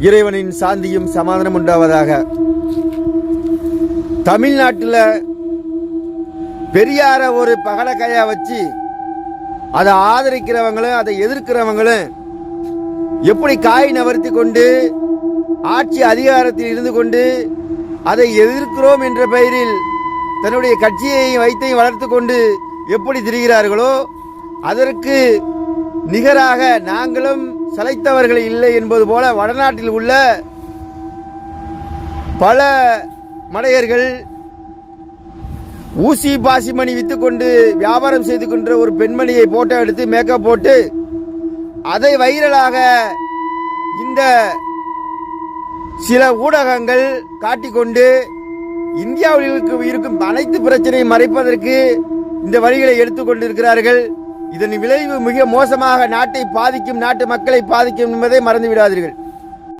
இறைவனின் சாந்தியும் சமாதானம் உண்டாவதாக. தமிழ்நாட்டில் பெரியார ஒரு பகலக்கையா வச்சு அதை ஆதரிக்கிறவங்களும் அதை எதிர்க்கிறவங்களும் எப்படி காய் நவர்த்தி கொண்டு ஆட்சி அதிகாரத்தில் இருந்து கொண்டு அதை எதிர்க்கிறோம் என்ற பெயரில் தன்னுடைய கட்சியையும் வைத்தையும் வளர்த்து கொண்டு எப்படி திரிகிறார்களோ அதற்கு நிகராக நாங்களும் சளைத்தவர்கள் இல்லை என்பது போல வடநாட்டில் உள்ள பல மடையர்கள் ஊசி பாசிமணி வித்துக்கொண்டு வியாபாரம் செய்து கொண்ட ஒரு பெண்மணியை போட்டோ எடுத்து மேக்கப் போட்டு அதை வைரலாக இந்த சில ஊடகங்கள் காட்டிக்கொண்டு இந்தியாவில் இருக்கும் அனைத்து பிரச்சனையை மறைப்பதற்கு இந்த வழிகளை எடுத்துக்கொண்டிருக்கிறார்கள். இதன் விளைவு மிக மோசமாக நாட்டை பாதிக்கும், நாட்டு மக்களை பாதிக்கும் என்பதை மறந்து விடாதீர்கள்.